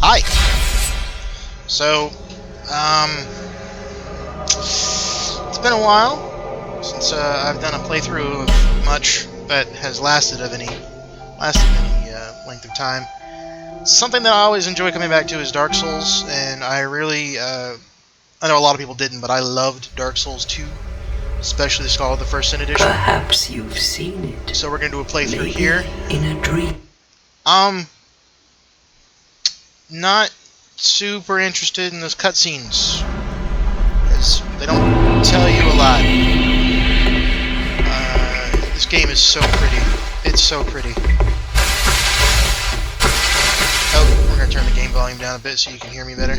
Hi. So, it's been a while since I've done a playthrough of much that has lasted any length of time. Something that I always enjoy coming back to is Dark Souls, and I really, I know a lot of people didn't, but I loved Dark Souls 2, especially the Skull of the First Sin Edition. Perhaps you've seen it. So we're gonna do a playthrough Maybe here. in a dream. Not super interested in those cutscenes, because they don't tell you a lot. This game is so pretty. It's so pretty. Oh, we're gonna turn the game volume down a bit so you can hear me better.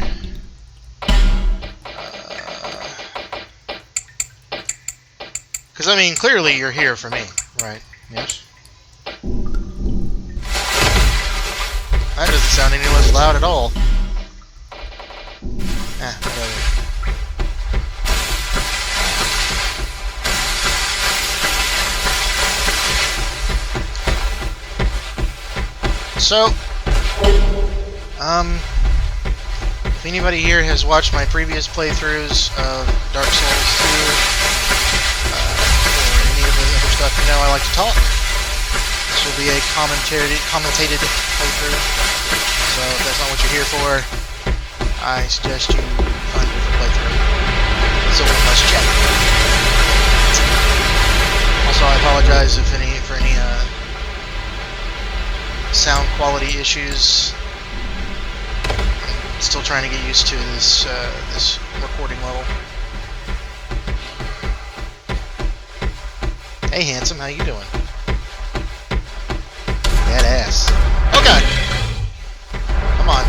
Because, I mean, clearly you're here for me, right? Yes? That doesn't sound any less loud at all. Whatever. So, if anybody here has watched my previous playthroughs of Dark Souls 2, or any of the other stuff, you know I like to talk. This will be a commentated playthrough, so if that's not what you're here for, I suggest you find a different playthrough. It's a one-less check. Also, I apologize for any sound quality issues. I'm still trying to get used to this recording level. Hey, handsome, how you doing? Badass. Oh god! Come on.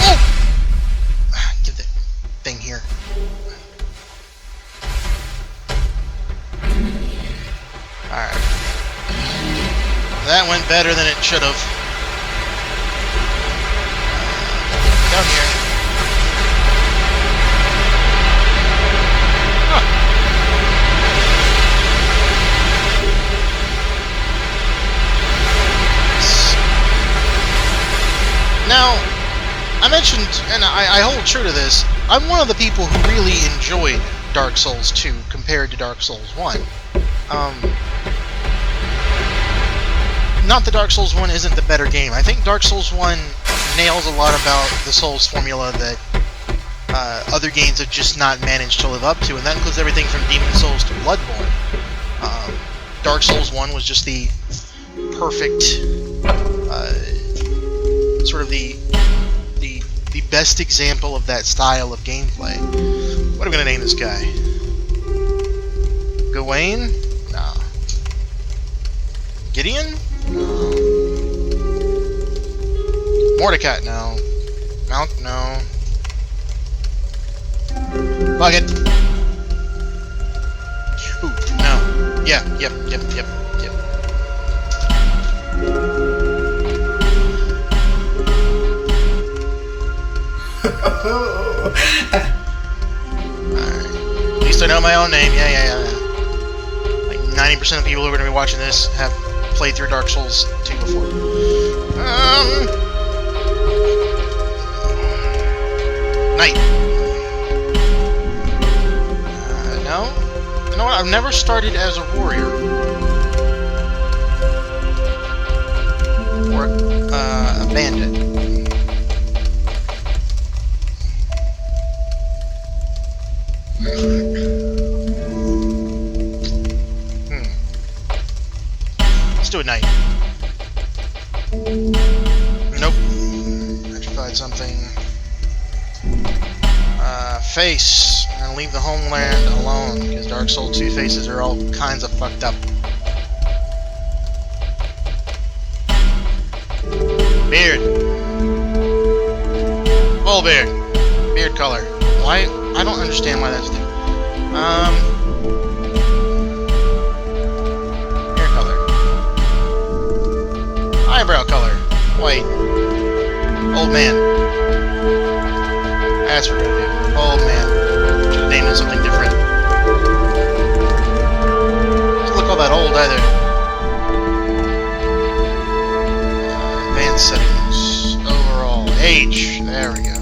Oh! Get that thing here. Alright. That went better than it should have. Down here. Huh. Now, I mentioned, and I hold true to this, I'm one of the people who really enjoyed Dark Souls 2 compared to Dark Souls 1. Not that Dark Souls 1 isn't the better game. I think Dark Souls 1 nails a lot about the Souls formula that other games have just not managed to live up to, and that includes everything from Demon Souls to Bloodborne. Dark Souls 1 was just the perfect, sort of the best example of that style of gameplay. What are we gonna name this guy? Gawain? No. Gideon? No. Mordecai? No. Mount? No. Fuck it. Ooh, no. Yeah, yep. Alright. At least I know my own name. Yeah. Like 90% of people who are going to be watching this have played through Dark Souls 2 before. Knight. No? You know what? I've never started as a warrior. Or a bandit. Let's do a knight. Nope. Petrified something. Face. I'm gonna leave the homeland alone because Dark Souls 2 faces are all kinds of fucked up. Beard. Full beard. Beard color. Why? I don't understand why that's there. Hair color. Eyebrow color. White. Old man. That's what we're gonna do. Old man. Should have named it something different. Doesn't look all that old either. Advanced settings. H. There we go.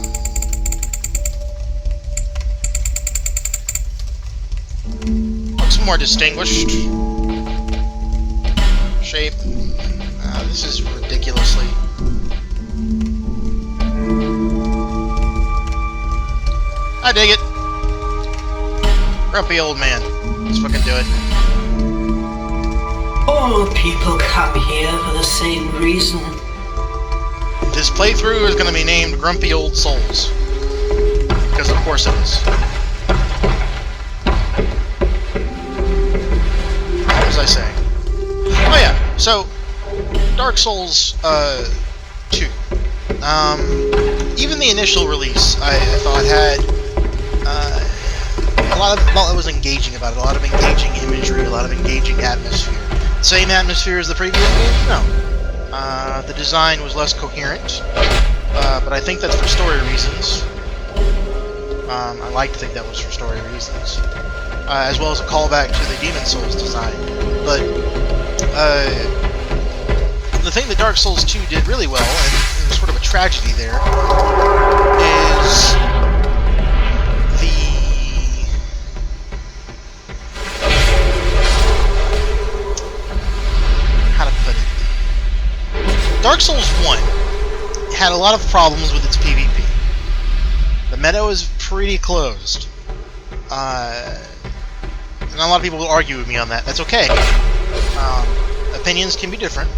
Looks more distinguished. Shape. This is ridiculously... I dig it. Grumpy old man. Let's fucking do it. All people come here for the same reason. This playthrough is going to be named Grumpy Old Souls. Because of course it is. What was I saying? Oh yeah, so Dark Souls 2. Even the initial release, I thought had a lot that was engaging about it. A lot of engaging imagery, a lot of engaging atmosphere. Same atmosphere as the previous game? No. The design was less coherent, but I think that's for story reasons. I like to think that was for story reasons, as well as a callback to the Demon Souls design. But the thing that Dark Souls 2 did really well, and there's sort of a tragedy there, is Dark Souls 1 had a lot of problems with its PvP. The meta was pretty closed. And a lot of people will argue with me on that. That's okay. Opinions can be different.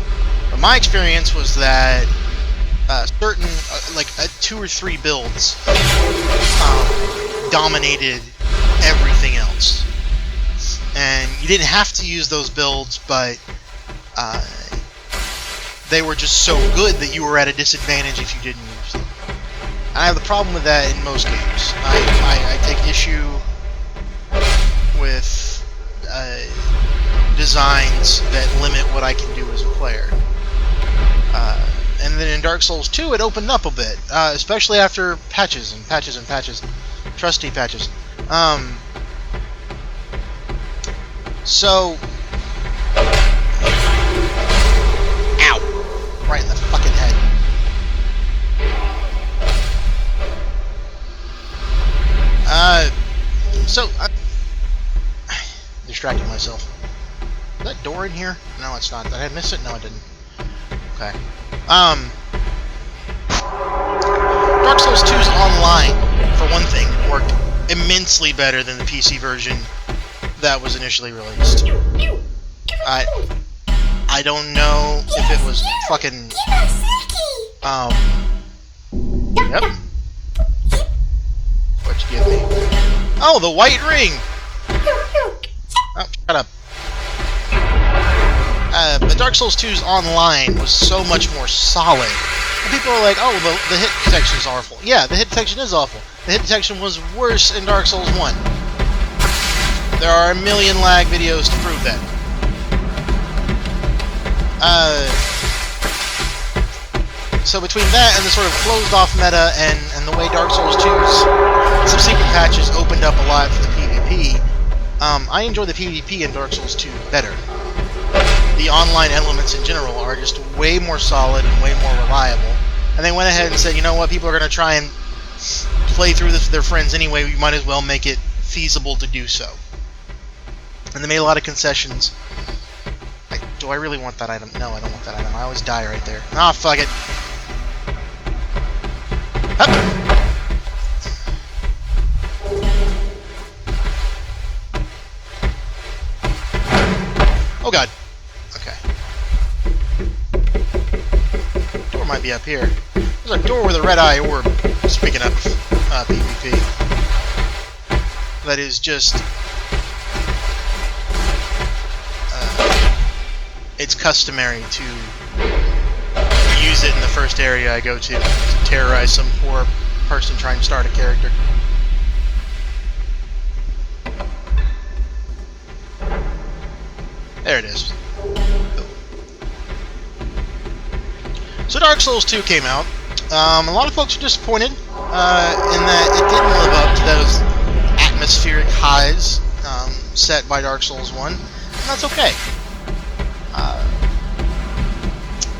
But my experience was that certain, like 2 or 3 builds dominated everything else. And you didn't have to use those builds, but they were just so good that you were at a disadvantage if you didn't use them. And I have the problem with that in most games. I take issue with designs that limit what I can do as a player. And then in Dark Souls 2 it opened up a bit, especially after patches and patches and patches. Trusty patches. So... right in the fucking head. Distracting myself. Is that door in here? No, it's not. Did I miss it? No, I didn't. Okay. Dark Souls 2's online, for one thing, worked immensely better than the PC version that was initially released. I don't know if it was fucking... Yep. What'd you give me? Oh, the white ring! Oh, shut up. But Dark Souls 2's online was so much more solid. And people are like, oh, the hit detection is awful. Yeah, the hit detection is awful. The hit detection was worse in Dark Souls 1. There are a million lag videos to prove that. So between that and the sort of closed-off meta and the way Dark Souls 2's subsequent patches opened up a lot for the PvP, I enjoy the PvP in Dark Souls 2 better. The online elements in general are just way more solid and way more reliable. And they went ahead and said, you know what, people are going to try and play through this with their friends anyway, we might as well make it feasible to do so. And they made a lot of concessions. Do I really want that item? No, I don't want that item. I always die right there. Ah, oh, fuck it. Hup. Oh god. Okay. Door might be up here. There's a door with a red eye orb. Speaking of PvP. That is just... it's customary to use it in the first area I go to terrorize some poor person trying to start a character. There it is. So Dark Souls 2 came out. A lot of folks are disappointed in that it didn't live up to those atmospheric highs set by Dark Souls 1, and that's okay.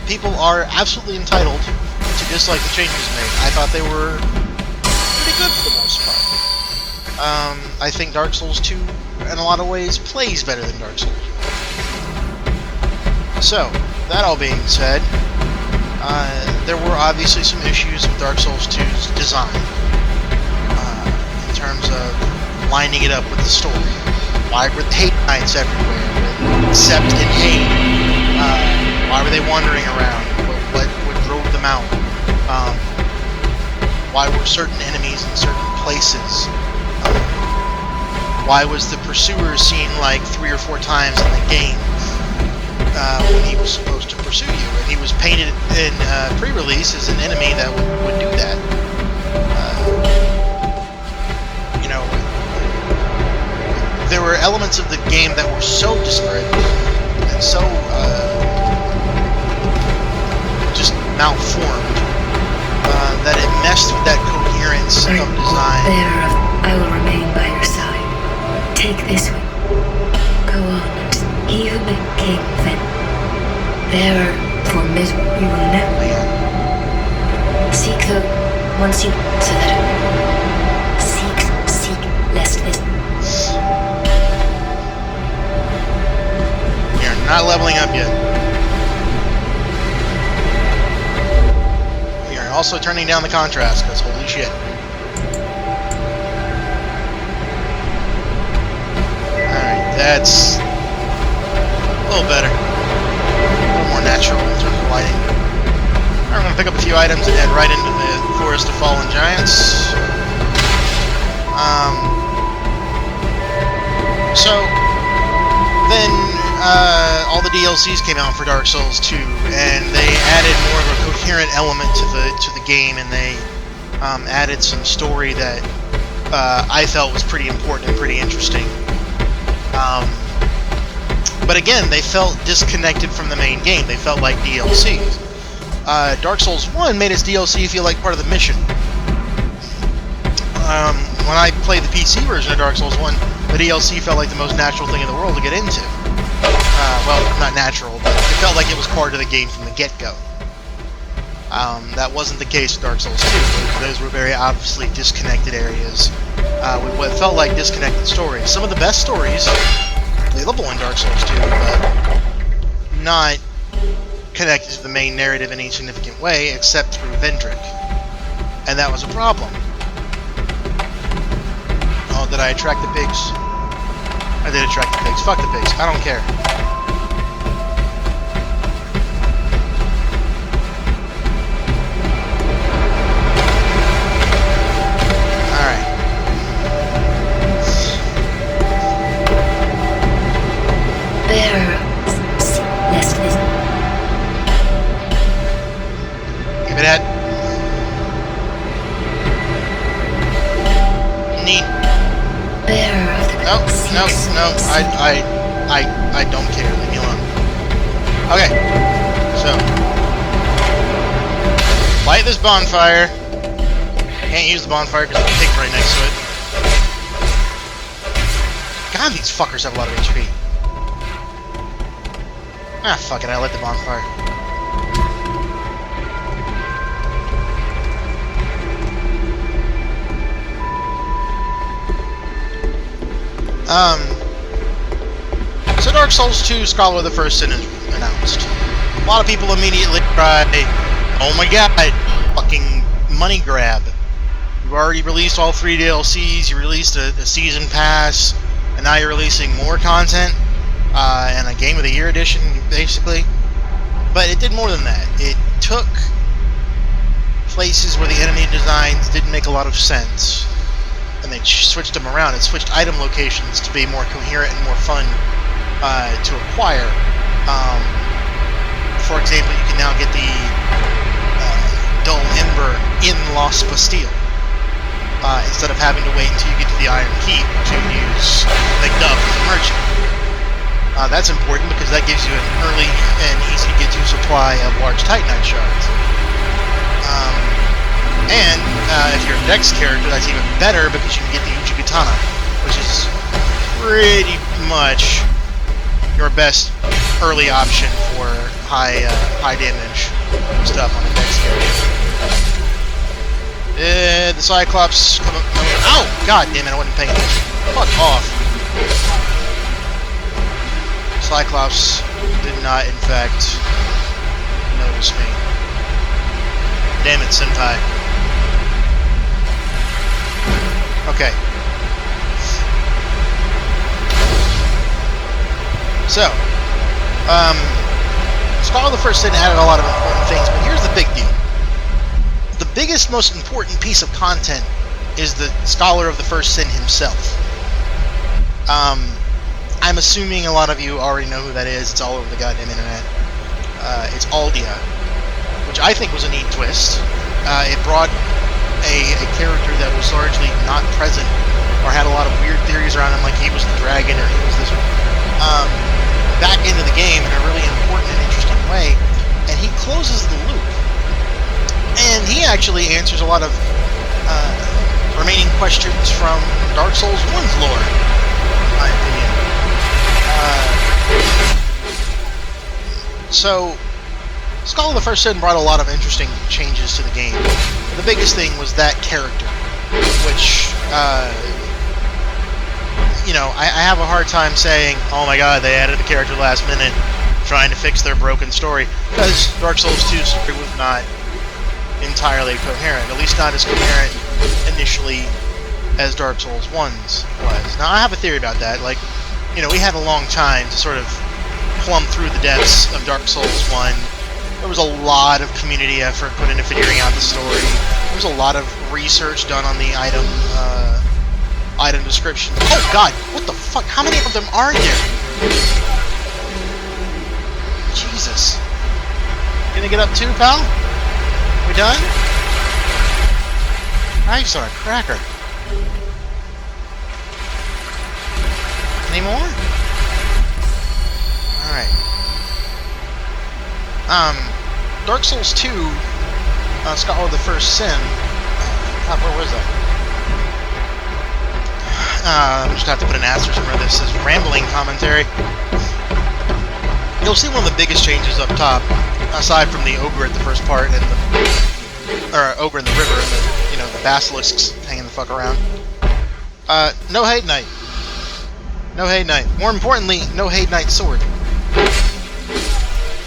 People are absolutely entitled to dislike the changes made. I thought they were pretty good for the most part. I think Dark Souls 2, in a lot of ways, plays better than Dark Souls 1. So, that all being said, there were obviously some issues with Dark Souls 2's design, in terms of lining it up with the story. Why were the hate knights everywhere, with Sept and Hain? Why were they wandering around? What drove them out? Why were certain enemies in certain places? Why was the pursuer seen like 3 or 4 times in the game when he was supposed to pursue you? And he was painted in pre-release as an enemy that would do that. You know, there were elements of the game that were so disparate and so just malformed that it messed with that coherence of design. Bearer of, I will remain by your side. Take this way. Go on, he who became then. Bearer for misery, we will never. Seek the once you so that seek lest this. You're not leveling up yet. We are also turning down the contrast because holy shit. That's a little better. A little more natural in terms of lighting. I'm going to pick up a few items and head right into the Forest of Fallen Giants. So, then all the DLCs came out for Dark Souls 2, and they added more of a coherent element to the game, and they added some story that I felt was pretty important and pretty interesting. But again, they felt disconnected from the main game. They felt like DLCs. Dark Souls 1 made its DLC feel like part of the mission. When I played the PC version of Dark Souls 1, the DLC felt like the most natural thing in the world to get into. Well, not natural, but it felt like it was part of the game from the get-go. That wasn't the case with Dark Souls 2. Those were very obviously disconnected areas with what felt like disconnected stories. Some of the best stories available in Dark Souls 2, but not connected to the main narrative in any significant way, except through Vendrick. And that was a problem. Oh, did I attract the pigs? I did attract the pigs. Fuck the pigs. I don't care. Give it at neat. Bearer of the No. I don't care. Leave me alone. Okay. So light this bonfire. Can't use the bonfire because the pig's right next to it. God, these fuckers have a lot of HP. Ah, fuck it, I lit the bonfire. So Dark Souls 2 Scholar of the First Sin is announced. A lot of people immediately cried, oh my god, fucking money grab. You've already released all 3 DLCs, you released a season pass, and now you're releasing more content. And a Game of the Year edition, basically. But it did more than that. It took places where the enemy designs didn't make a lot of sense, and they switched them around. It switched item locations to be more coherent and more fun to acquire. For example, you can now get the Dull Ember in Lost Bastille, instead of having to wait until you get to the Iron Keep to use McDuff as a merchant. That's important because that gives you an early and easy to get to supply of large Titanite shards. And if you're a Dex character, that's even better because you can get the Uchigatana, which is pretty much your best early option for high damage stuff on the next character. The Cyclops come up. Ow! God damn it, I wasn't paying attention. Fuck off. Cyclops did not, in fact, notice me. Damn it, Senpai. Okay. So, Scholar of the First Sin added a lot of important things, but here's the big deal. The biggest, most important piece of content is the Scholar of the First Sin himself. I'm assuming a lot of you already know who that is. It's all over the goddamn internet. It's Aldia, which I think was a neat twist. It brought a character that was largely not present, or had a lot of weird theories around him, like he was the dragon or he was this back into the game in a really important and interesting way, and he closes the loop. And he actually answers a lot of remaining questions from Dark Souls 1's lore, in my opinion. So, Scholar of the First Sin brought a lot of interesting changes to the game. The biggest thing was that character, which, you know, I have a hard time saying, oh my god, they added the character last minute, trying to fix their broken story, because Dark Souls 2's story was not entirely coherent, at least not as coherent initially as Dark Souls 1's was. Now, I have a theory about that. Like, you know, we had a long time to sort of plumb through the depths of Dark Souls 1. There was a lot of community effort put into figuring out the story. There was a lot of research done on the item description. Oh god, what the fuck? How many of them are there? Jesus. Gonna get up too, pal? We done? Knife's on a cracker. Any more? Alright. Dark Souls 2, Scholar of the First Sin. God, where was that? I'm just gonna have to put an asterisk where this is rambling commentary. You'll see one of the biggest changes up top, aside from the ogre at the first part and the ogre in the river and the, you know, the basilisks hanging the fuck around. No Hate Knight. No Hate Knight. More importantly, no Hate Knight sword.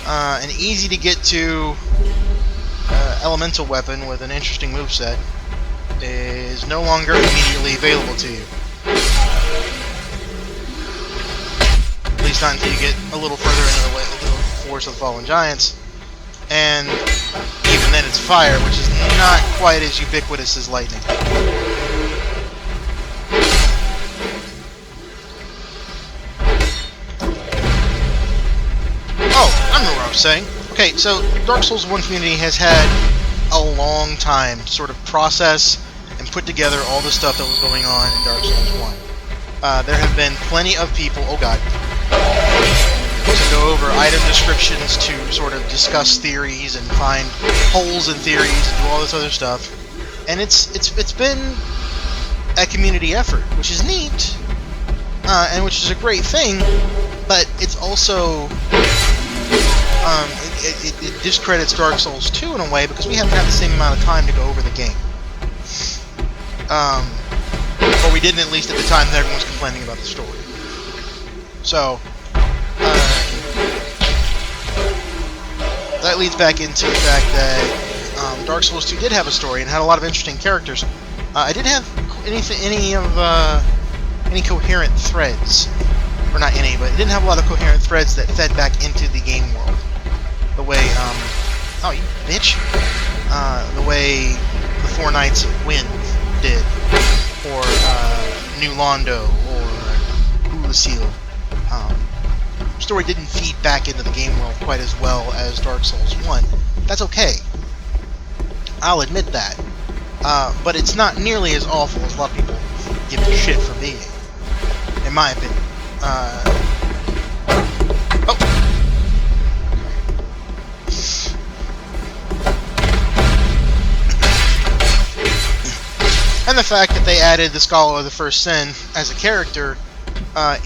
An easy to get to elemental weapon with an interesting moveset is no longer immediately available to you. At least not until you get a little further into the Force of the Fallen Giants. And even then it's fire, which is not quite as ubiquitous as lightning. Oh, I remember what I was saying. Okay, so Dark Souls 1 community has had a long time to sort of process and put together all the stuff that was going on in Dark Souls 1. There have been plenty of people, oh god, to go over item descriptions, to sort of discuss theories and find holes in theories and do all this other stuff. And it's been a community effort, which is neat, and which is a great thing, but it's also it discredits Dark Souls 2 in a way, because we haven't had the same amount of time to go over the game. Or we didn't, at least at the time that everyone was complaining about the story. So, that leads back into the fact that Dark Souls 2 did have a story and had a lot of interesting characters. I didn't have any coherent threads, or not any, but it didn't have a lot of coherent threads that fed back into the game world. The way, oh you bitch, the way the Four Knights of Wind did, or New Londo, or Hulasil. Story didn't feed back into the game world quite as well as Dark Souls 1. That's okay. I'll admit that. But it's not nearly as awful as a lot of people give it shit for being, in my opinion. Oh! And the fact that they added the Scholar of the First Sin as a character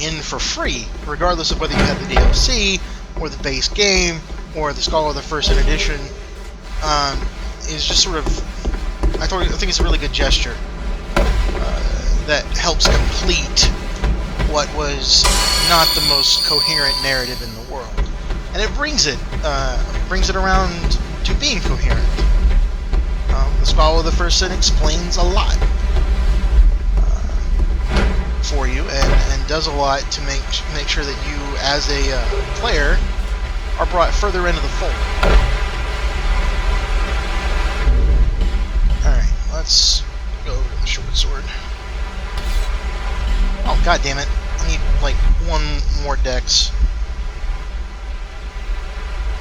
in for free, regardless of whether you had the DLC, or the base game, or the Scholar of the First Sin edition, is just sort of, I think it's a really good gesture that helps complete what was not the most coherent narrative in the world, and it brings it around to being coherent. The Scroll of the First Sin explains a lot for you, and does a lot to make sure that you, as a player, are brought further into the fold. Alright, let's go over to the short sword. Oh, god damn it. I need, like, one more dex.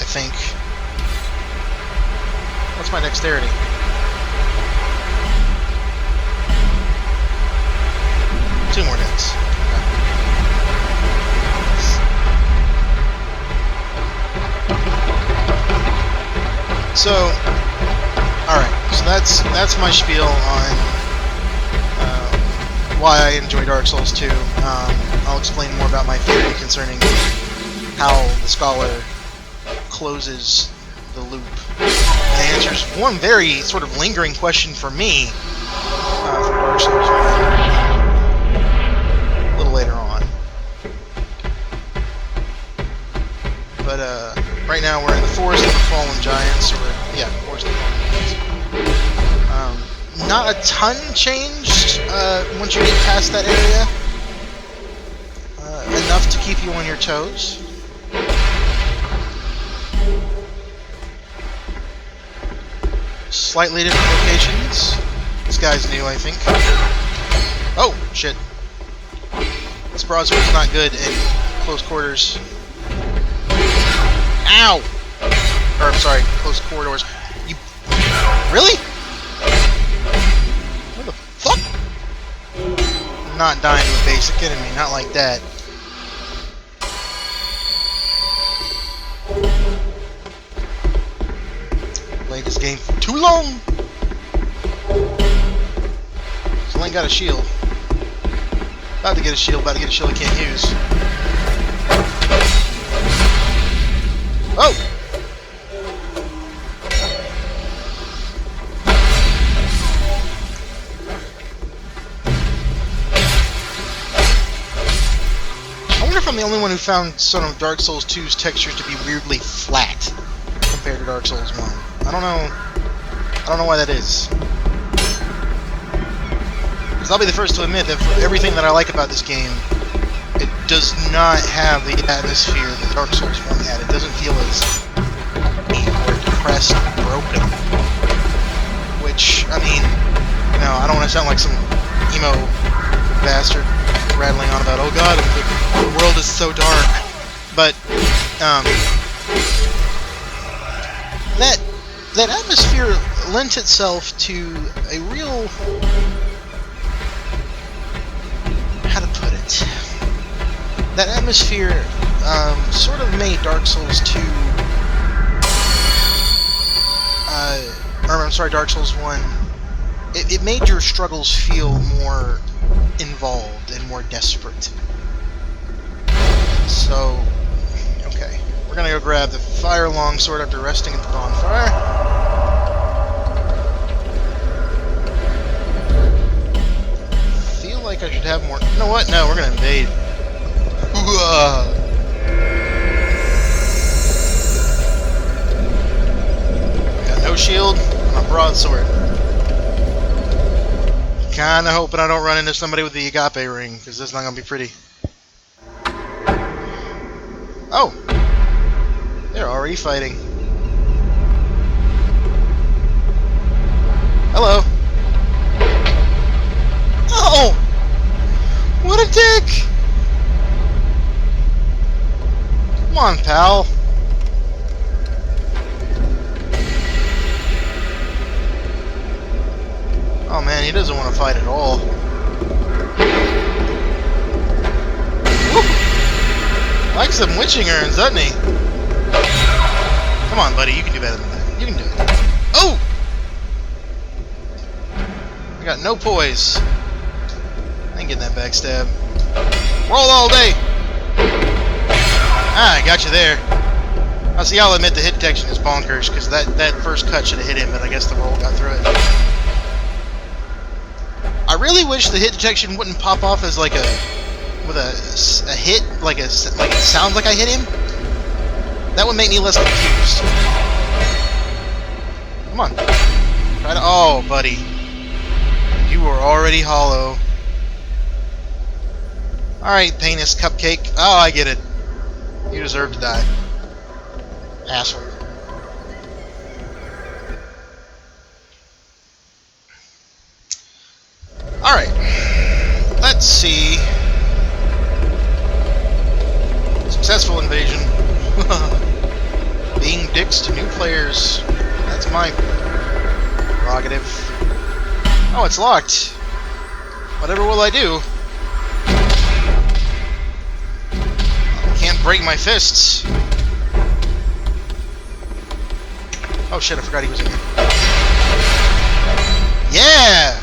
I think. What's my dexterity? Two more dex. So, alright, so that's my spiel on why I enjoy Dark Souls 2. I'll explain more about my theory concerning how the Scholar closes the loop. And answers one very sort of lingering question for me for Dark Souls 1 a little later on. But right now we're in the Forest of the Fallen Giants, Forest of the Fallen Giants. Not a ton changed once you get past that area. Enough to keep you on your toes. Slightly different locations. This guy's new, I think. Oh, shit. This broadsword's not good in close quarters. Ow! Or, I'm sorry, close corridors. You... Really? What the fuck? I'm not dying to a basic enemy, not like that. Played this game for too long! Still ain't got a shield. About to get a shield I can't use. Oh! I wonder if I'm the only one who found some of Dark Souls 2's textures to be weirdly flat compared to Dark Souls 1. I don't know why that is. Because I'll be the first to admit that for everything that I like about this game, it does not have the atmosphere that Dark Souls 1 had. It doesn't feel as deep or depressed or broken. Which, I mean, you know, I don't want to sound like some emo bastard rattling on about, oh god, the world is so dark. But, that atmosphere lent itself to a real... how to put it? That atmosphere sort of made Dark Souls 2... Dark Souls 1... It made your struggles feel more involved and more desperate. So... okay. We're gonna go grab the fire longsword after resting at the bonfire. Feel like I should have more... You know what? No, we're gonna invade. Got no shield, my broadsword. Kinda hoping I don't run into somebody with the agape ring, because that's not gonna be pretty. Oh! They're already fighting. Hello. Oh! What a dick! Come on, pal. Oh man, he doesn't want to fight at all. Woo! Likes some witching urns, doesn't he? Come on, buddy, you can do better than that. You can do it. Oh! I got no poise. I ain't getting that backstab. Roll all day! Ah, I got you there. Now, see, I'll admit the hit detection is bonkers, because that first cut should have hit him, but I guess the roll got through it. I really wish the hit detection wouldn't pop off as like with a hit, like it sounds like I hit him. That would make me less confused. Come on. Try to. Oh, buddy. You were already hollow. Alright, penis cupcake. Oh, I get it. You deserve to die. Asshole. Alright. Let's see. Successful invasion. Being dicks to new players. That's my prerogative. Oh, it's locked. Whatever will I do? Can't break my fists. Oh shit, I forgot he was in here. Yeah!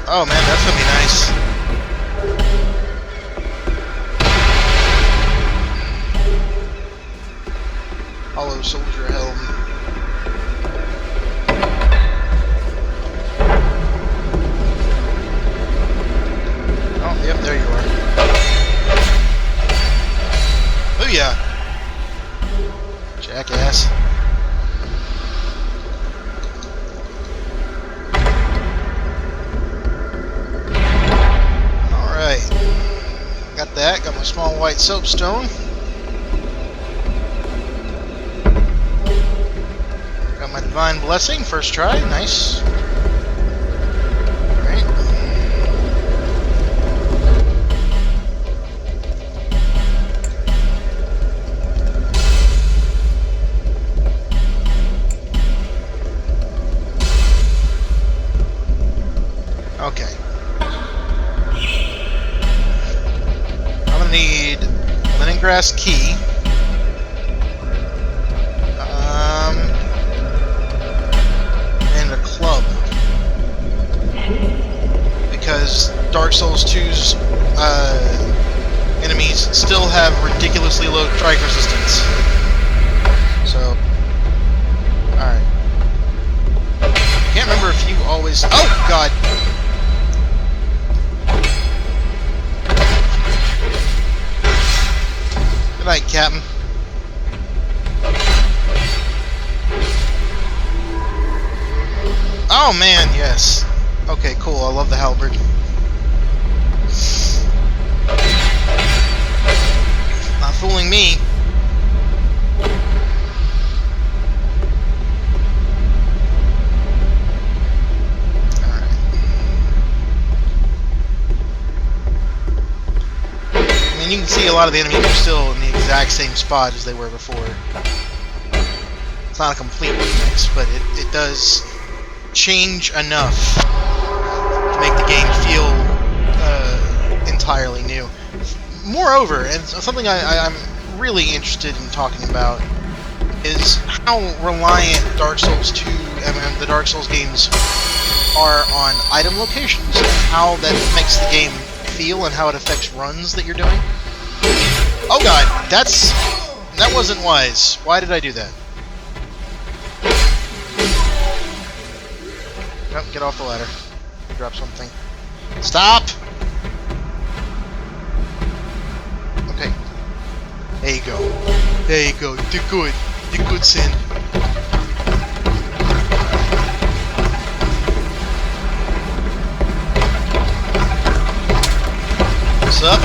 Oh man, that's gonna be nice. Hollow soldier helm. Oh, yep, there you are. Oh yeah. Jackass. Alright. Got that. Got my small white soapstone. Got my divine blessing. First try. Nice. Alright. Okay. I'm gonna need lemongrass key. And a club. Because Dark Souls 2's enemies still have ridiculously low strike resistance. So, alright. Can't remember if you always... Oh, God! Good night, Captain. Oh man, yes. Okay, cool. I love the halberd. Not fooling me. Alright. I mean, you can see a lot of the enemies are still in the exact same spot as they were before. It's not a complete remix, but it does change enough to make the game feel entirely new. Moreover, and something I'm really interested in talking about is how reliant Dark Souls 2 and the Dark Souls games are on item locations, and how that makes the game feel and how it affects runs that you're doing. Oh god, that wasn't wise. Why did I do that? Nope, get off the ladder. Drop something. Stop! Okay. There you go. There you go. Do good. Do good, Sin. What's up?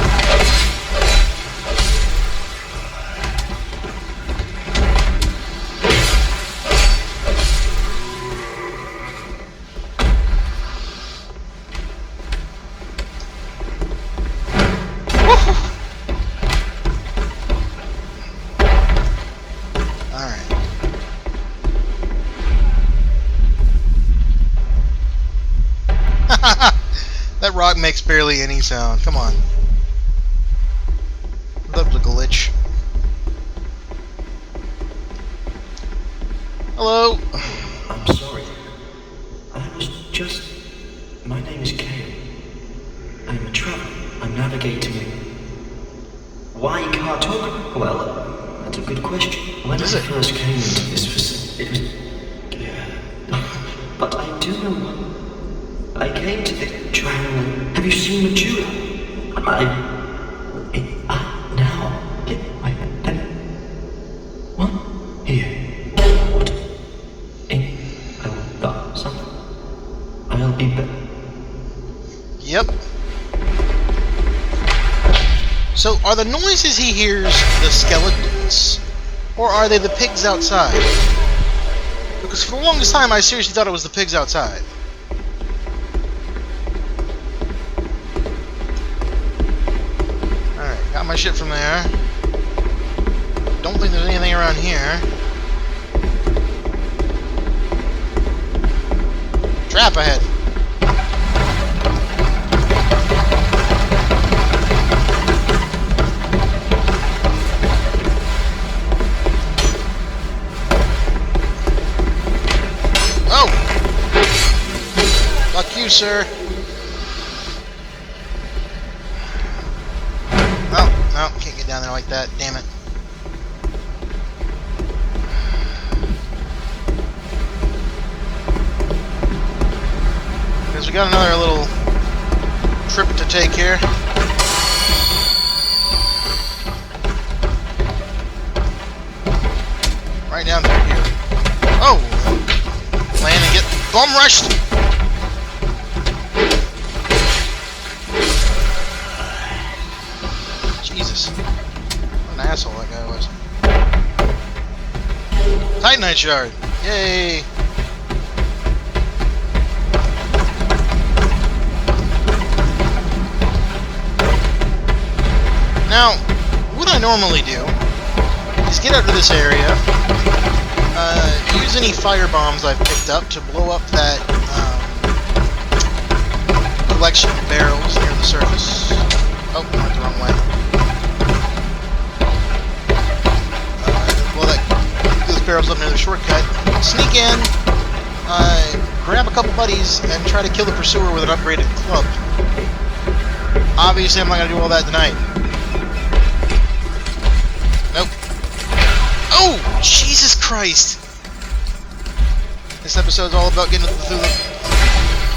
That rock makes barely any sound. Come on. Love the glitch. Hello. I'm sorry. I was just... My name is Kale. I'm a traveler. I'm navigating. Why you can't talk? Well, good question. When I first came into this facility, it was... Yeah. But I do know one. I came to the triangle. Have you seen Medulla? Now. What? Here. What? I got something. I'll be back. Yep. So, are the noises he hears the skeletons? Or are they the pigs outside? Because for the longest time, I seriously thought it was the pigs outside. Alright, got my shit from there. Don't think there's anything around here. Trap ahead. Fuck you, sir. Oh, no, can't get down there like that. Damn it. Because we got another little trip to take here. Right down through here. Oh! Land and get bum rushed! Jesus. What an asshole that guy was. Titanite shard! Yay! Now, what I normally do is get out to this area, use any fire bombs I've picked up to blow up that collection of barrels near the surface. Oh, I went the wrong way. Those barrels up near the shortcut. Sneak in, grab a couple buddies, and try to kill the pursuer with an upgraded club. Obviously, I'm not going to do all that tonight. Nope. Oh! Jesus Christ! This episode's all about getting through the...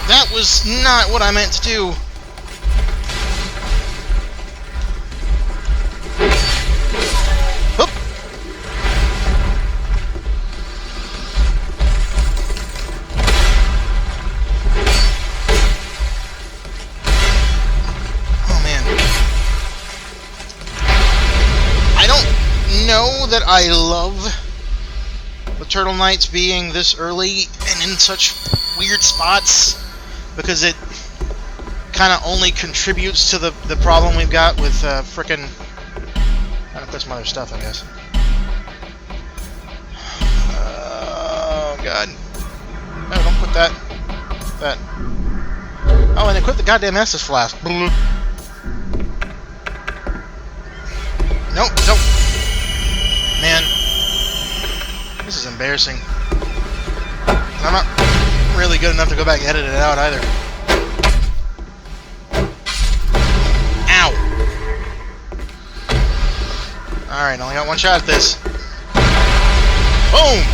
That was not what I meant to do. Oop. Oh man. I don't know that I love the Turtle Knights being this early and in such weird spots, because it kind of only contributes to the problem we've got with frickin'... I don't put some other stuff, I guess. Oh god. No, don't put that. That. Oh, and equip the goddamn Estus Flask. Nope, nope. Man. This is embarrassing. I'm not really good enough to go back and edit it out either. Ow! Alright, only got one shot at this. Boom!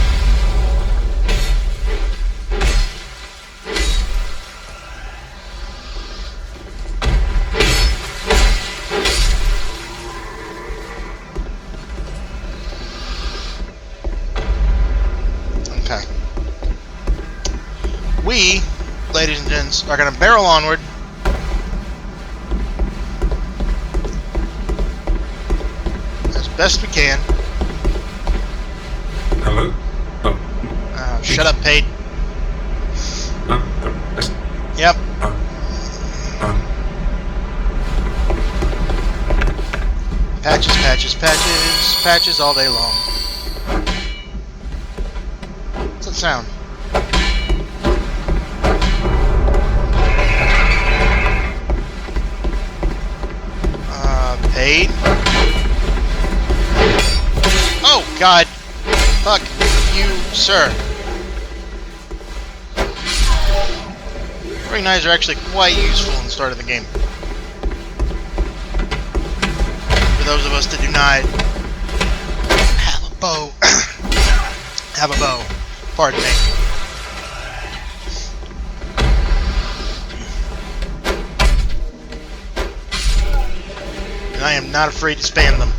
Okay. We, ladies and gents, are going to barrel onward. As best we can. Hello? Oh. Shut up, Pate. Yep. Patches, patches, patches, patches all day long. What's that sound? Pate? Oh, God. Fuck you, sir. Throwing knives are actually quite useful in the start of the game. For those of us that do not bow. Have a bow. Pardon me. And I am not afraid to spam them.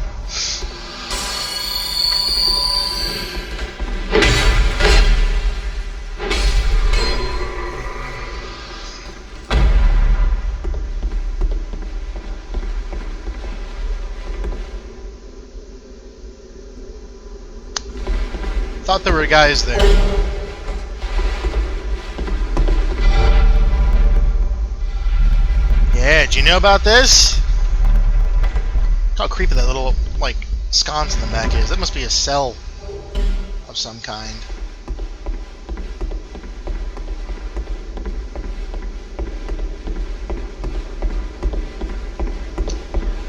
Thought there were guys there. Yeah, do you know about this? Look how creepy that little, like, sconce in the back is. That must be a cell of some kind.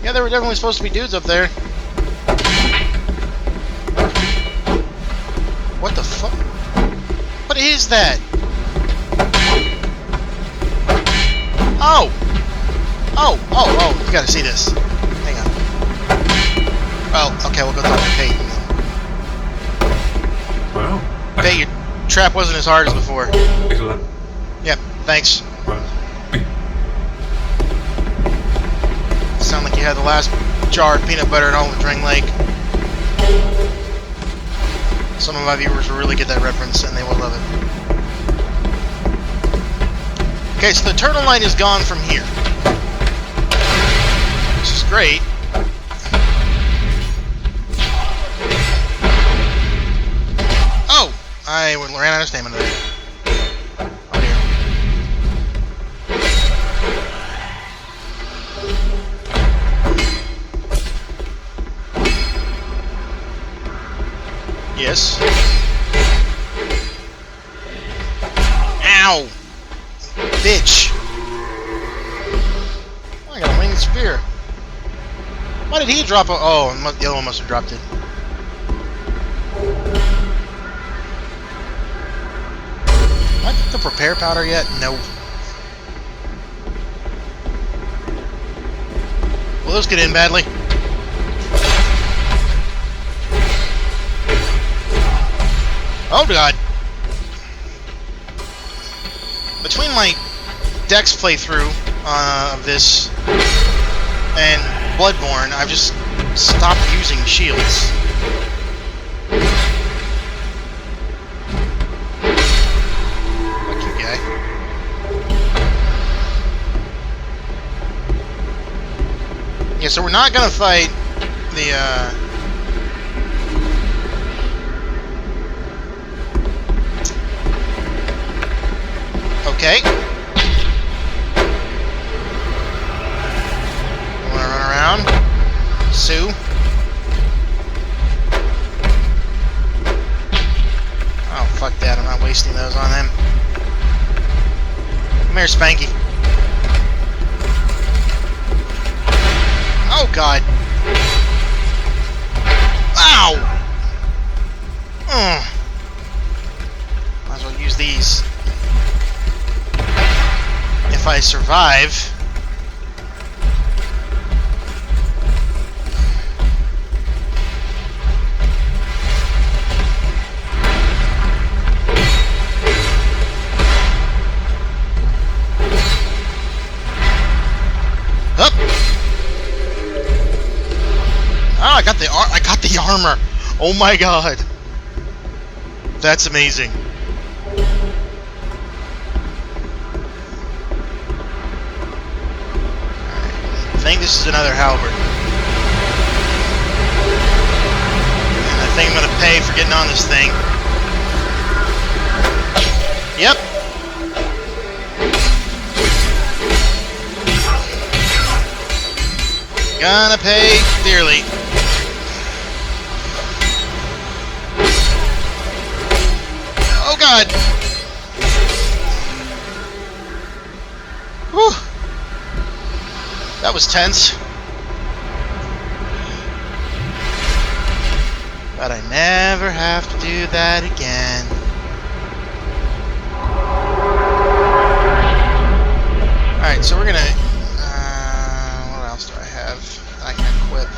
Yeah, there were definitely supposed to be dudes up there. What the fuck? What is that? Oh! Oh, you gotta see this. Hang on. Oh, okay, we'll go talk to Peyton. Well, Peyton, your trap wasn't as hard as before. excellent. Yep, thanks. Right. Sound like you had the last jar of peanut butter at home with Drang Lake. Some of my viewers will really get that reference, and they will love it. Okay, so the turtle line is gone from here. Which is great. Oh! I ran out of stamina there. Oh dear. Yes. Ow! Bitch! Oh, I got a winged spear. Why did he drop a... Oh, the other one must have dropped it. Am I the prepare powder yet? No. Will those get in badly? Oh god. Between my Dex playthrough of this and Bloodborne, I've just stopped using shields. Fuck you, guy. Yeah, so we're not gonna fight the okay. Wanna run around? Sue? Oh, fuck that. I'm not wasting those on him. Come here, Spanky. Oh, God. Ow! Might as well use these. If I survive. Up. Oh, I got the armor. Oh my god. That's amazing. I think this is another halberd. And I think I'm gonna pay for getting on this thing. Yep. Gonna pay dearly. Oh god. Whew. That was tense. But I never have to do that again. Alright, so we're gonna... what else do I have that I can equip?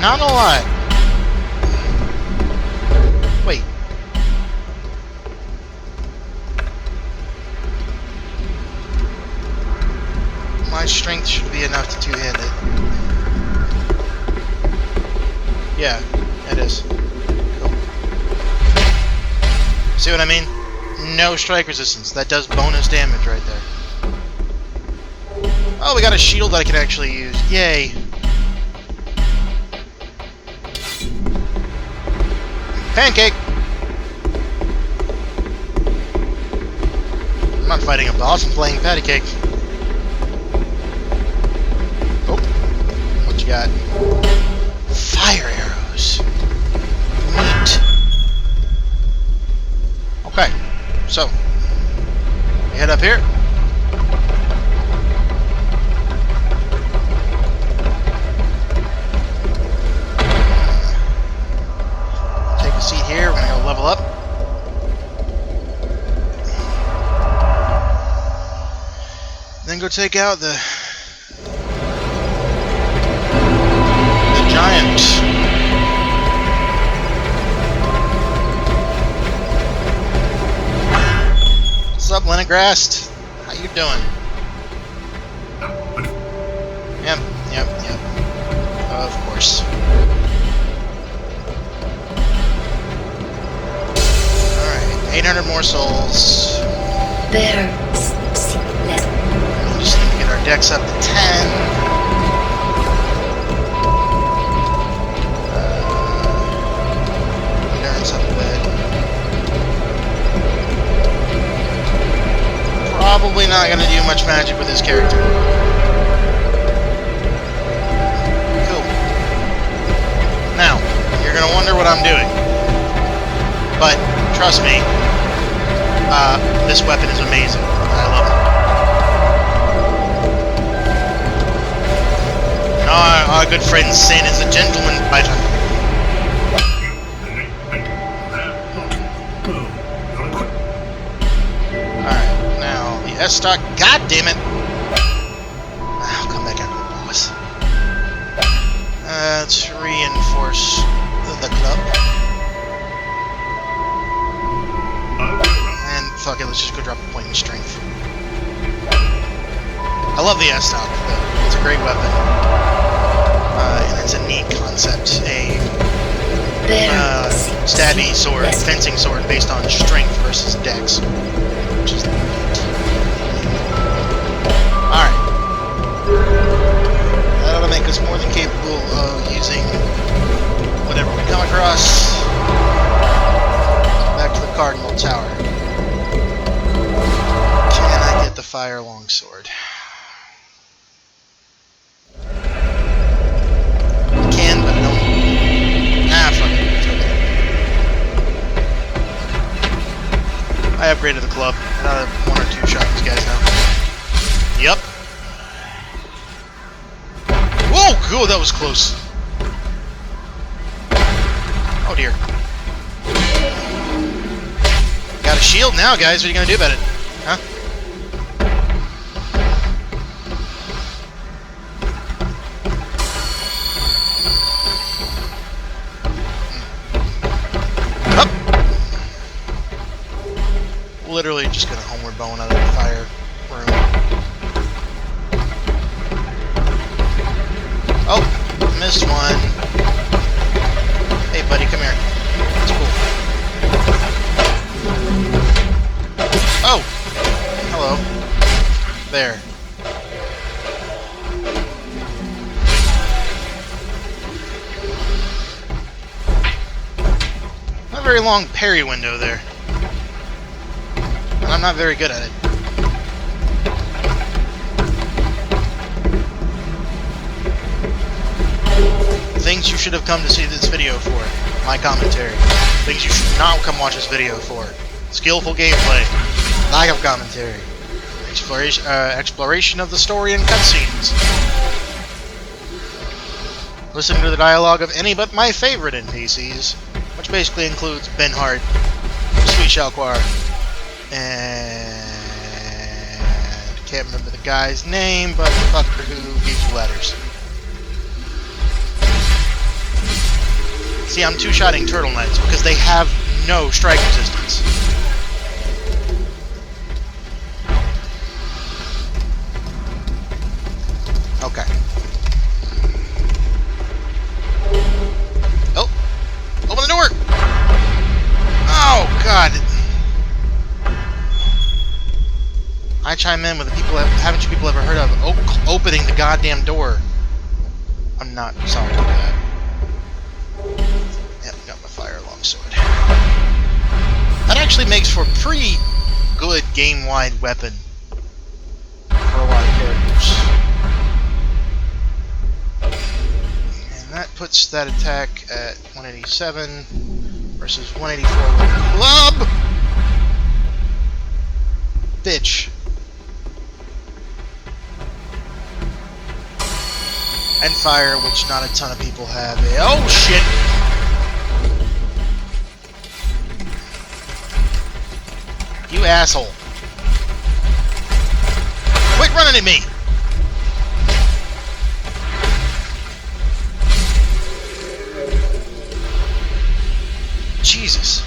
not gonna lie. Wait. My strength should be enough to two-hand it. Yeah, it is. Cool. See what I mean? No strike resistance. That does bonus damage right there. Oh, we got a shield that I can actually use. Yay. Pancake! I'm not fighting a boss, I'm playing patty cake. Oh, what you got? Fire arrows. Neat. Okay, so we head up here. Take a seat here. We're gonna go level up. Then go take out the giant. What's up, Lenegrast? How you doing? Yep. Of course. Alright, 800 more souls. There. We just need to get our decks up to 10. Endurance up a bit. Probably not going to do much magic with this character. Cool. Now, you're going to wonder what I'm doing. But, trust me, this weapon is amazing. I love it. Our good friend Sin is a gentleman fighter. Alright, now the S-Stock. God damn it! I'll come back after the boss. Let's reinforce the club. And fuck it, let's just go drop a point in strength. I love the S-Stock. It's a great weapon. And it's a neat concept. A stabby sword, fencing sword based on strength versus dex. Which is neat. Alright. That ought to make us more than capable of using whatever we come across. Back to the Cardinal Tower. Can I get the fire longsword? I upgraded the club. Another one or two shot these guys now. Yep. Whoa! Cool, that was close. Oh dear. Got a shield now, guys. What are you gonna do about it? Huh? Literally just gonna homeward bone out of the fire room. Oh, missed one. Hey buddy, come here. That's cool. Oh! Hello. There. Not a very long parry window there. I'm not very good at it. Things you should have come to see this video for. My commentary. Things you should not come watch this video for. Skillful gameplay. Lack of commentary. Exploration of the story and cutscenes. Listen to the dialogue of any but my favorite NPCs, which basically includes Ben Hart, Sweet Shalquar, and can't remember the guy's name, but the fucker who gives you letters. See, I'm two-shotting Turtle Knights because they have no strike resistance. Okay. Oh! Open the door! Oh, God! I chime in with the people. Haven't you people ever heard of opening the goddamn door? I'm not sorry to do that. Yep, got my fire longsword. That actually makes for a pretty good game-wide weapon for a lot of characters. And that puts that attack at 187 versus 184 with a club! Bitch. And fire, which not a ton of people have. Oh, shit! You asshole. Quit running at me! Jesus.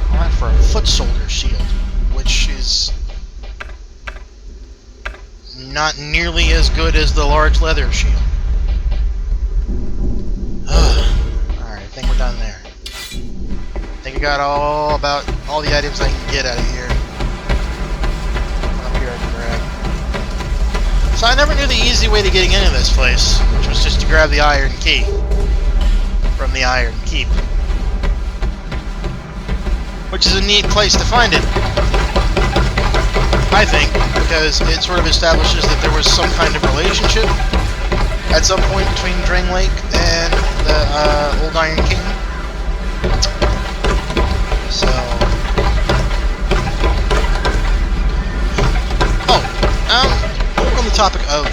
All that for a foot soldier shield, which is not nearly as good as the large leather shield. Alright, I think we're done there. I think I got all the items I can get out of here. Up here I can grab. So I never knew the easy way to getting into this place, which was just to grab the iron key from the iron keep. Which is a neat place to find it, I think, because it sort of establishes that there was some kind of relationship at some point between Drain Lake and the Old Iron King. So... Oh, on the topic of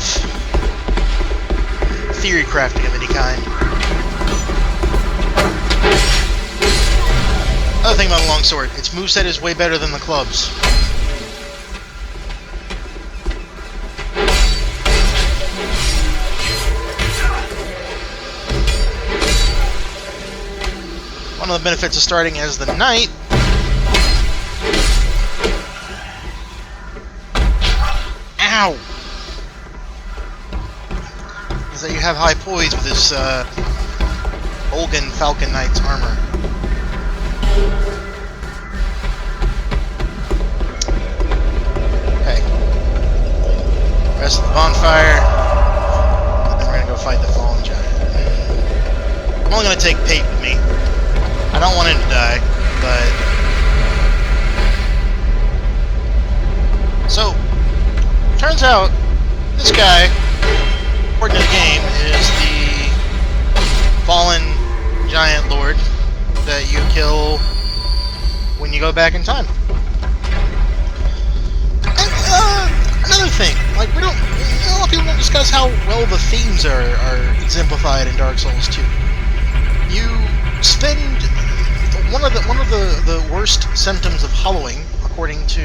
theory crafting of any kind. Other thing about a longsword, its moveset is way better than the club's. One of the benefits of starting as the knight ow! Is that you have high poise with this Olgan Falcon Knight's armor. Okay. Rest of the bonfire. And then we're gonna go fight the fallen giant. I'm only gonna take Pate with me. I don't want him to die, but... So, turns out, this guy, according to the game, is the fallen giant lord that you kill when you go back in time. And, another thing, like, a lot of people don't discuss how well the themes are exemplified in Dark Souls 2. You spend... One of the worst symptoms of hollowing, according to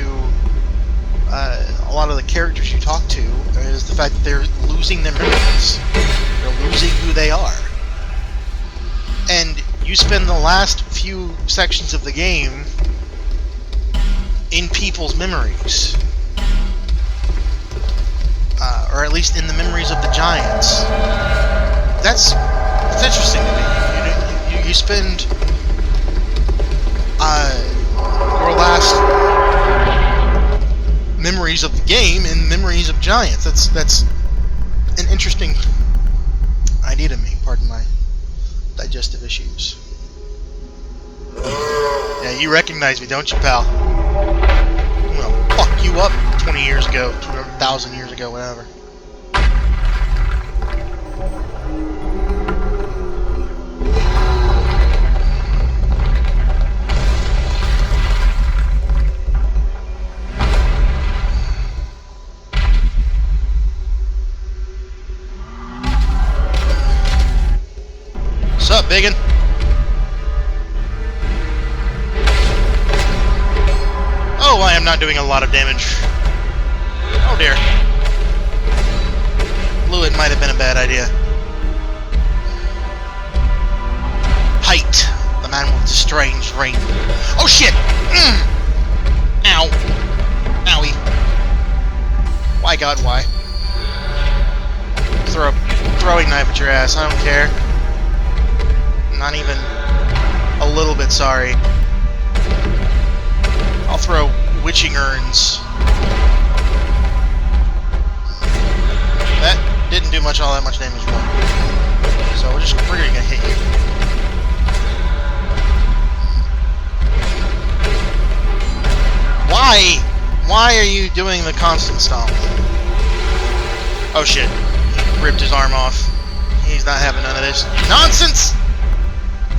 a lot of the characters you talk to, is the fact that they're losing their memories. They're losing who they are. And you spend the last few sections of the game in people's memories. Or at least in the memories of the giants. That's interesting to me. You spend your last memories of the game in memories of giants. That's an interesting idea to me. Pardon my digestive issues. Yeah, you recognize me, don't you, pal? I'm gonna fuck you up 20 years ago, 200,000 years ago, whatever. What's up, biggin? Oh, I am not doing a lot of damage. Oh dear. Blew it might have been a bad idea. Height. The man with the strange ring. Oh shit! Ow. Owie. Why God, why? Throw a throwing knife at your ass, I don't care. Not even a little bit sorry. I'll throw witching urns. That didn't do all that much damage more. So we're gonna hit you. Why? Why are you doing the constant stomp? Oh shit. He ripped his arm off. He's not having none of this nonsense!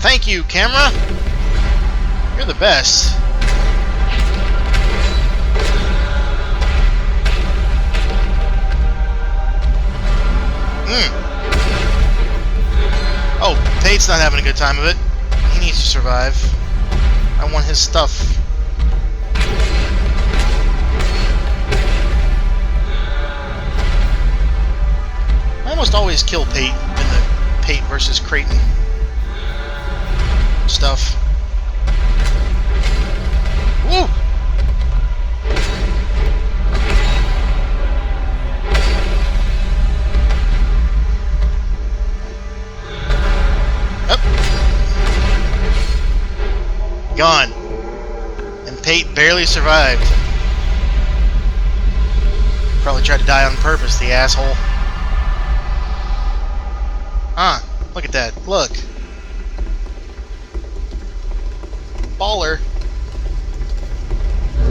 Thank you, camera! You're the best. Oh, Tate's not having a good time of it. He needs to survive. I want his stuff. I almost always kill Pate in the Pate versus Creighton stuff. Woo! Up. Gone. And Pate barely survived. Probably tried to die on purpose, the asshole. Ah, look at that. Look. Baller.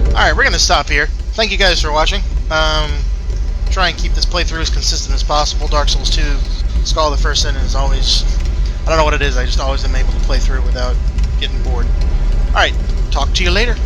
Alright, we're gonna stop here. Thank you guys for watching. Try and keep this playthrough as consistent as possible. Dark Souls 2, Skull of the First Sin is always... I don't know what it is, I just always am able to play through without getting bored. Alright, talk to you later.